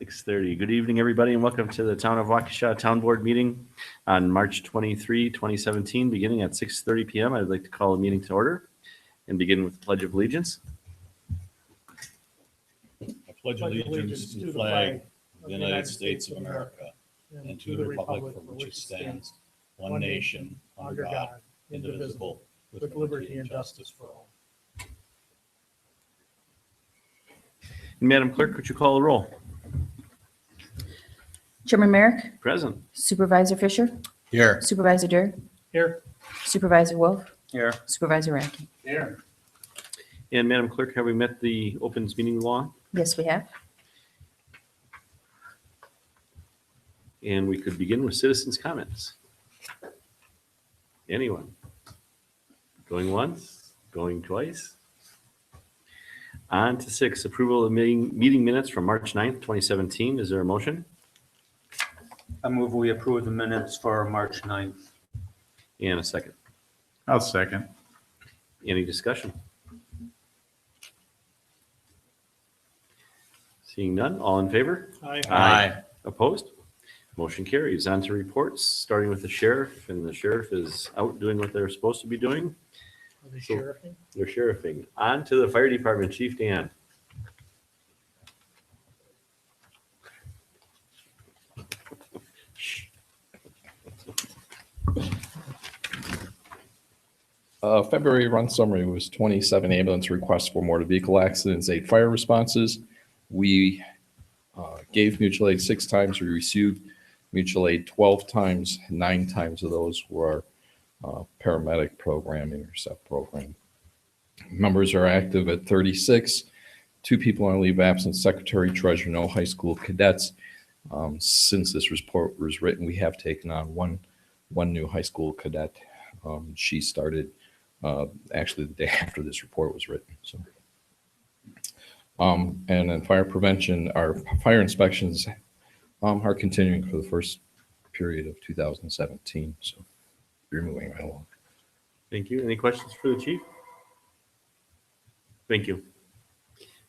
6:30. Good evening, everybody, and welcome to the Town of Waukesha Town Board meeting on March 23, 2017, beginning at 6:30 p.m. I'd like to call the meeting to order and begin with the Pledge of Allegiance. I pledge allegiance to the flag of the United States of America and to the republic for which it stands, one nation, under God, indivisible, with liberty and justice for all. Madam Clerk, would you call the roll? Chairman Merrick, Present. Supervisor Fisher, Here. Supervisor Durr, Here. Supervisor Wolf, Here. Supervisor Radke. Here. And Madam Clerk, have we met the opens meeting law? Yes, we have. And we could begin with citizens' comments. Anyone? Going once? Going twice? On to 6, approval of meeting minutes from March 9th, 2017. Is there a motion? I move we approve the minutes for March 9th. And a second. I'll second. Any discussion? Seeing none, all in favor? Aye. Opposed? Motion carries. On to reports, starting with the sheriff, and the sheriff is out doing what they're supposed to be doing. Are they So- sheriffing? They're sheriffing. On to the fire department, Chief Dan. February run summary was 27 ambulance requests for motor vehicle accidents, 8 fire responses. We gave mutual aid 6 times. We received mutual aid 12 times. 9 times of those were paramedic program, intercept program. Members are active at 36. 2 people on leave of absence, secretary, treasurer, no high school cadets. Since this report was written, we have taken on one new high school cadet. She started actually the day after this report was written. So, and then fire prevention, our fire inspections are continuing for the first period of 2017. So you're moving right along. Thank you. Any questions for the chief? Thank you.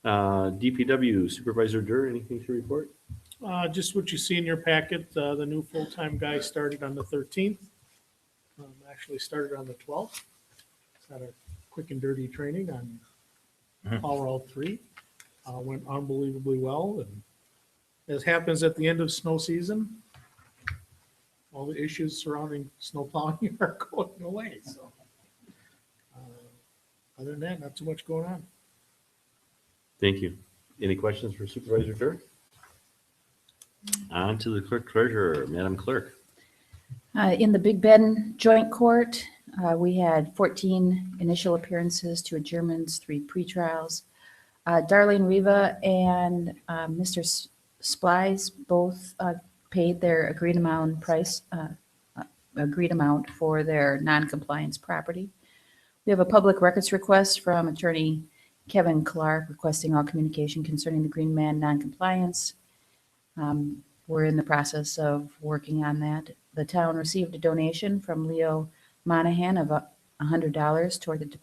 DPW Supervisor Durr, anything to report? Just what you see in your packet, the new full-time guy started on the 13th. Actually started on the 12th. Had a quick and dirty training on Power L3. Went unbelievably well. And as happens at the end of snow season, all the issues surrounding snow plowing are going away. So other than that, not too much going on. Thank you. Any questions for Supervisor Durr? On to the clerk treasurer, Madam Clerk. In the Big Bend Joint Court, we had 14 initial appearances, 2 adjournments, 3 pretrials. Darlene Riva and Mr. Splies both paid their agreed amount for their non-compliance property. We have a public records request from Attorney Kevin Clark requesting all communication concerning the Green Man non-compliance. We're in the process of working on that. The town received a donation from Leo Monahan of $100 toward the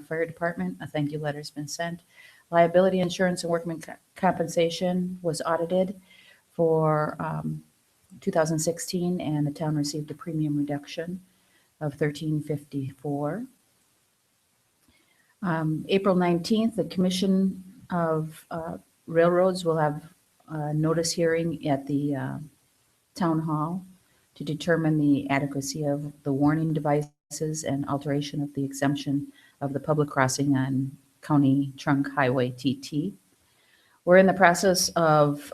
fire department. A thank you letter's been sent. Liability insurance and workman compensation was audited for 2016, and the town received a premium reduction of $13.54. April 19th, the Commission of Railroads will have a notice hearing at the town hall to determine the adequacy of the warning devices and alteration of the exemption of the public crossing on County Trunk Highway TT. We're in the process of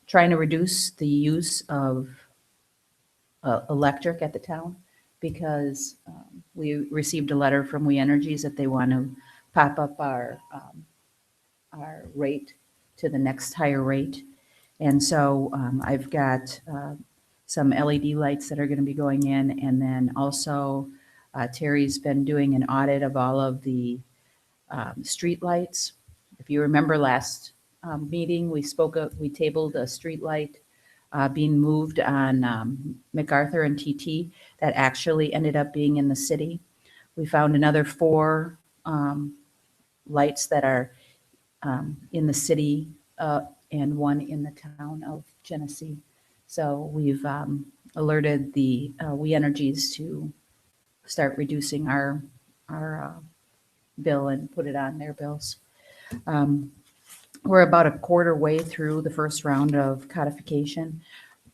trying to reduce the use of electric at the town because we received a letter from We Energies that they want to pop up our rate to the next higher rate. And so I've got some LED lights that are going to be going in. And then also Terry's been doing an audit of all of the street lights. If you remember last meeting, we tabled a street light being moved on MacArthur and TT that actually ended up being in the city. We found another 4 lights that are in the city and 1 in the town of Genesee. So we've alerted the We Energies to start reducing our bill and put it on their bills. We're about a quarter way through the first round of codification.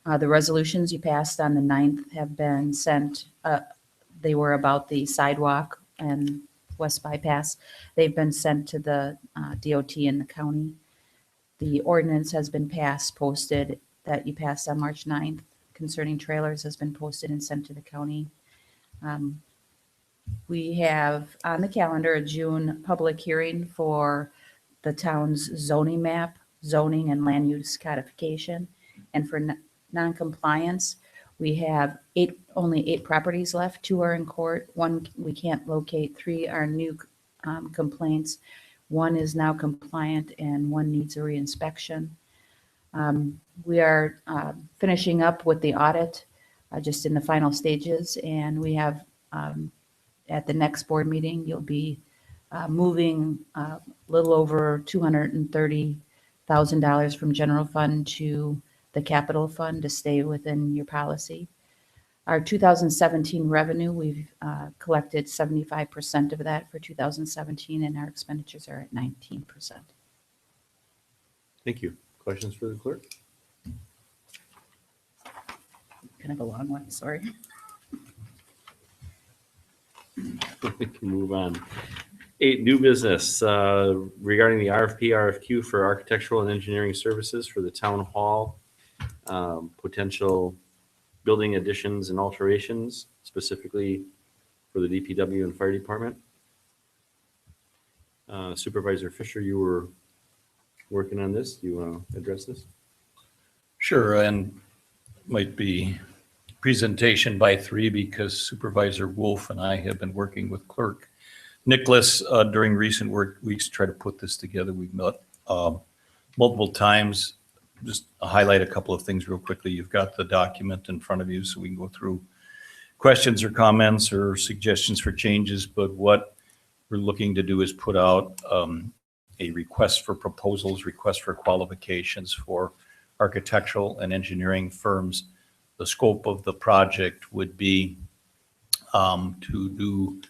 The resolutions you passed on the 9th have been sent. They were about the sidewalk and West Bypass. They've been sent to the DOT in the county. The ordinance has been posted that you passed on March 9th concerning trailers has been posted and sent to the county. We have on the calendar a June public hearing for the town's zoning map, zoning and land use codification. And for non-compliance, we have only 8 properties left. 2 are in court. 1 we can't locate. 3 are new complaints. 1 is now compliant and 1 needs a reinspection. We are finishing up with the audit, just in the final stages, and we have at the next board meeting, you'll be moving a little over $230,000 from general fund to the capital fund to stay within your policy. Our 2017 revenue, we've collected 75% of that for 2017, and our expenditures are at 19%. Thank you. Questions for the clerk? Kind of a long one, sorry. We can move on. 8, new business regarding the RFQ for architectural and engineering services for the town hall, potential building additions and alterations, specifically for the DPW and fire department. Supervisor Fisher, you were working on this. Do you want to address this? Sure, and might be presentation by 3 because Supervisor Wolf and I have been working with Clerk Nicholas during recent weeks to try to put this together. We've met multiple times. Just highlight a couple of things real quickly. You've got the document in front of you, so we can go through questions or comments or suggestions for changes. But what we're looking to do is put out a request for proposals, request for qualifications for architectural and engineering firms. The scope of the project would be to do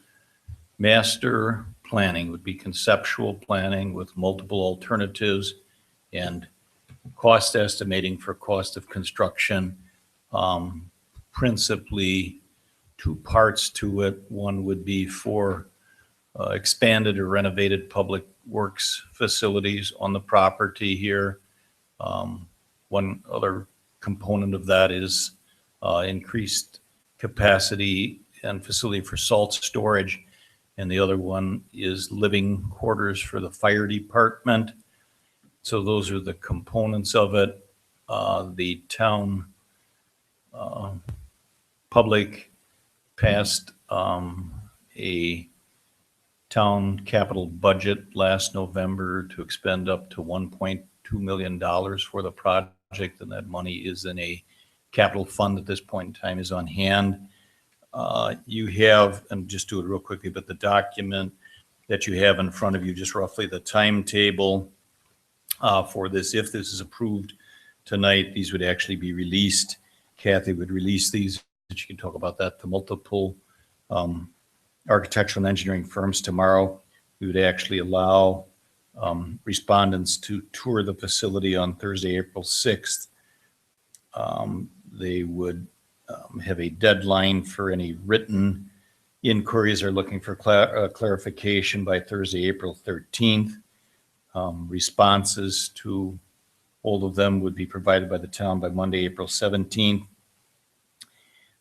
master planning, would be conceptual planning with multiple alternatives and cost estimating for cost of construction. Principally, two parts to it. One would be for expanded or renovated public works facilities on the property here. One other component of that is increased capacity and facility for salt storage. And the other one is living quarters for the fire department. So those are the components of it. The town public passed a town capital budget last November to expend up to $1.2 million for the project, and that money is in a capital fund at this point in time, is on hand. You have, and just do it real quickly, but the document that you have in front of you, just roughly the timetable for this, if this is approved tonight, these would actually be released. Kathy would release these, that you can talk about that, to multiple architectural and engineering firms tomorrow. We would actually allow respondents to tour the facility on Thursday, April 6th. They would have a deadline for any written inquiries or looking for clarification by Thursday, April 13th. Responses to all of them would be provided by the town by Monday, April 17th.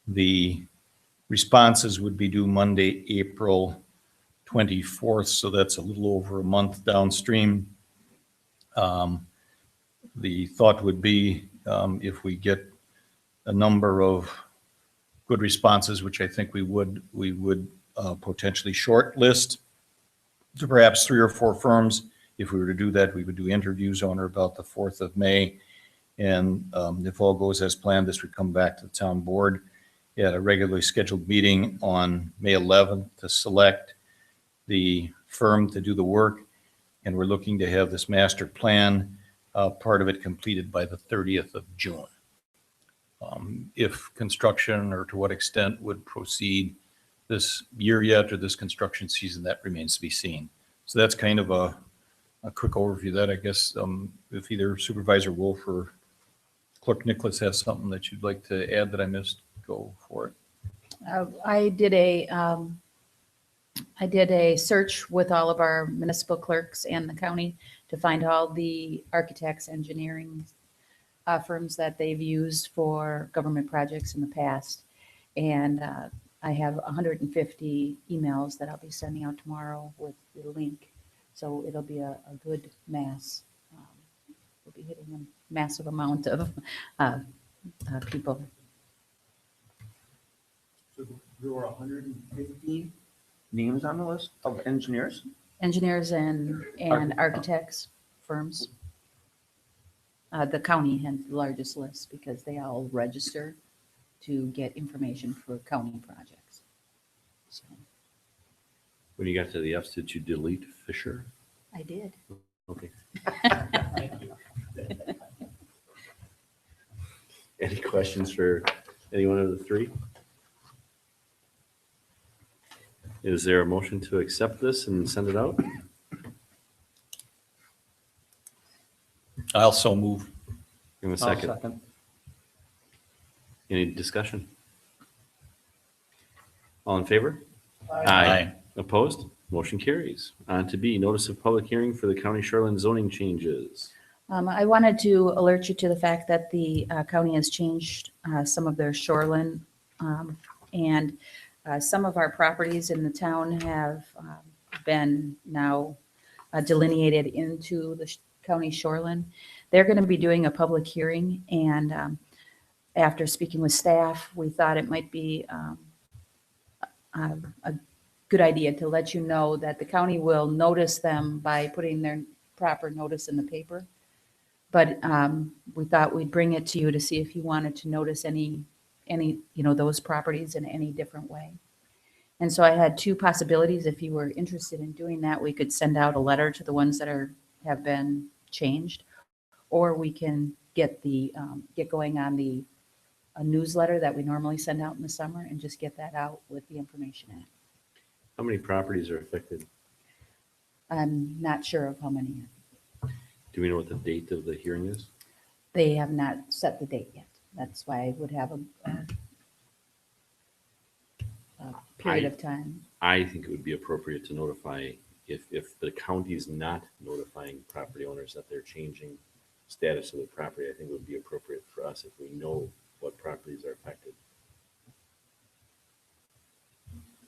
The responses would be due Monday, April 24th, so that's a little over a month downstream. The thought would be if we get a number of good responses, which I think we would potentially shortlist to perhaps 3 or 4 firms. If we were to do that, we would do interviews on or about the 4th of May. And if all goes as planned, this would come back to the town board at a regularly scheduled meeting on May 11th to select the firm to do the work. And we're looking to have this master plan, part of it completed by the 30th of June. If construction, or to what extent would proceed this year yet, or this construction season, that remains to be seen. So that's kind of a quick overview of that. I guess if either Supervisor Wolf or Clerk Nicholas has something that you'd like to add that I missed, go for it. I did a search with all of our municipal clerks and the county to find all the architects, engineering firms that they've used for government projects in the past. And I have 150 emails that I'll be sending out tomorrow with the link. So it'll be a good mass. We'll be hitting a massive amount of people. So there were 150 names on the list of engineers? Engineers and architects firms. The county has the largest list because they all register to get information for county projects. So When you got to the F's, did you delete Fisher? I did. Okay. Any questions for any one of the 3? Is there a motion to accept this and send it out? I also move. In a I'll second. Any discussion? All in favor? Aye. Opposed? Motion carries. On to B, notice of public hearing for the county shoreline zoning changes. I wanted to alert you to the fact that the county has changed some of their shoreline, and some of our properties in the town have been now delineated into the county shoreline. They're going to be doing a public hearing, and after speaking with staff, we thought it might be a good idea to let you know that the county will notice them by putting their proper notice in the paper. But we thought we'd bring it to you to see if you wanted to notice any those properties in any different way. And so I had two possibilities. If you were interested in doing that, we could send out a letter to the ones that have been changed, or we can get going on a newsletter that we normally send out in the summer and just get that out with the information in it. How many properties are affected? I'm not sure of how many. Do we know what the date of the hearing is? They have not set the date yet. That's why I would have a period of time. I think it would be appropriate to notify, if the county is not notifying property owners that they're changing status of the property, I think it would be appropriate for us if we know what properties are affected.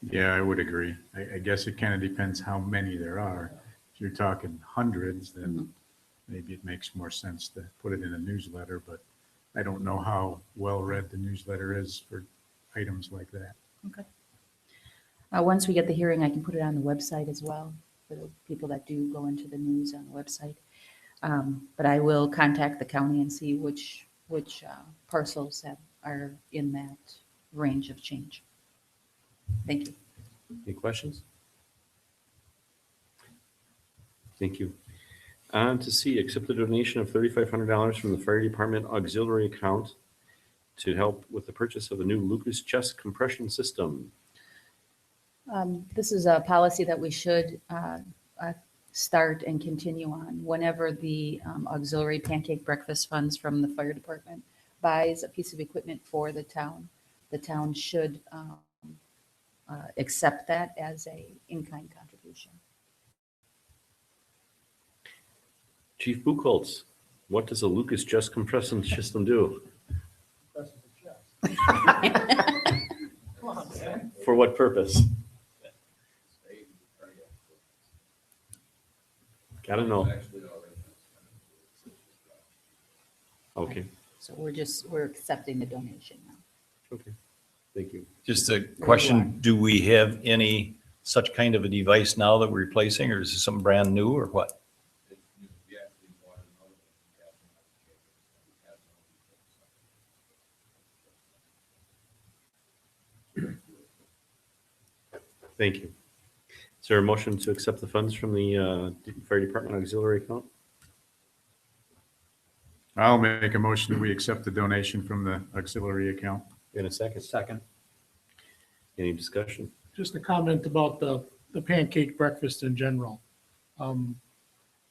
Yeah, I would agree. I guess it kind of depends how many there are. If you're talking hundreds, then maybe it makes more sense to put it in a newsletter, but I don't know how well-read the newsletter is for items like that. Okay. Once we get the hearing, I can put it on the website as well for the people that do go into the news on the website. But I will contact the county and see which parcels are in that range of change. Thank you. Any questions? Thank you. On to C, accept the donation of $3,500 from the fire department auxiliary account to help with the purchase of a new Lucas chest compression system. This is a policy that we should start and continue on. Whenever the auxiliary pancake breakfast funds from the fire department buys a piece of equipment for the town should accept that as a in-kind contribution. Chief Buchholz, what does a Lucas chest compression system do? For what purpose? Gotta know. Okay, So we're accepting the donation now. okay, thank you. Just a question, do we have any such kind of a device now that we're replacing, or is this something brand new, or what? Thank you. Is there a motion to accept the funds from the fire department auxiliary account? I'll make a motion that we accept the donation from the auxiliary account. In a second. Second. Any discussion? Just a comment about the pancake breakfast in general.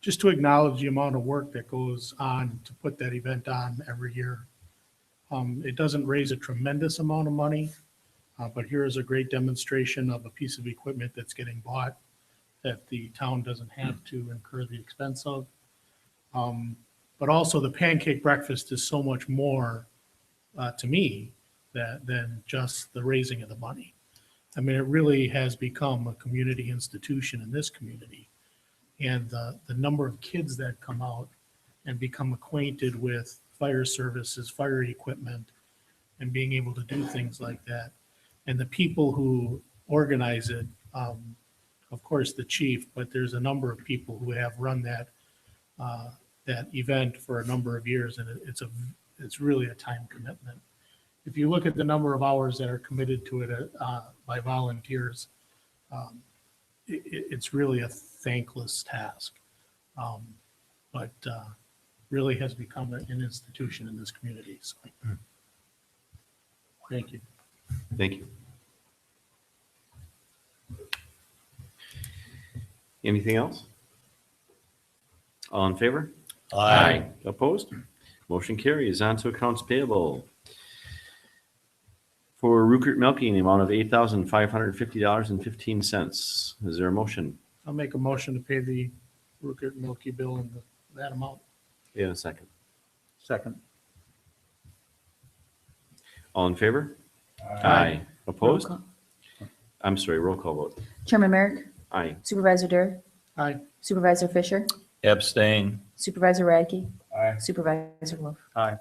Just to acknowledge the amount of work that goes on to put that event on every year. It doesn't raise a tremendous amount of money, but here is a great demonstration of a piece of equipment that's getting bought that the town doesn't have to incur the expense of. But also the pancake breakfast is so much more to me than just the raising of the money. I mean, it really has become a community institution in this community. And the number of kids that come out and become acquainted with fire services, fire equipment, and being able to do things like that. And the people who organize it, of course, the chief, but there's a number of people who have run that event for a number of years, and it's really a time commitment. If you look at the number of hours that are committed to it by volunteers, it's really a thankless task, but really has become an institution in this community. So, thank you. Thank you. Anything else? All in favor? Opposed? Motion carries. On to accounts payable. For Rupert Milking, the amount of $8,550.15. Is there a motion? I'll make a motion to pay the Rupert Milky bill in that amount. In a second. Second. All in favor? Roll Opposed? call. I'm sorry, roll call vote. Chairman Merrick, Aye. Supervisor Durr, Aye. Supervisor Fisher, Abstain. Supervisor Radke, Aye. Supervisor Wolf. Aye.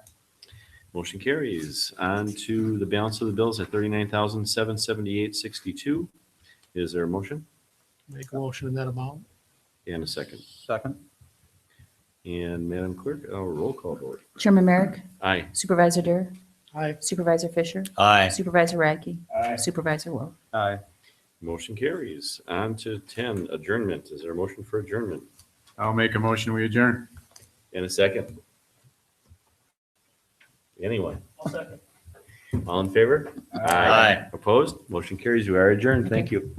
Motion carries. On to the balance of the bills at $39,778.62. Is there a motion? Make a motion in that amount. And a second. Second. And Madam Clerk, our roll call vote. Chairman Merrick, Aye. Supervisor Durr, Aye. Supervisor Fisher, Aye. Supervisor Radke, Aye. Supervisor Wolf. Aye. Motion carries. On to 10, adjournment. Is there a motion for adjournment? I'll make a motion, we adjourn. In a second. Anyone? All in favor? Aye. Opposed? Motion carries. We are adjourned. Thank you.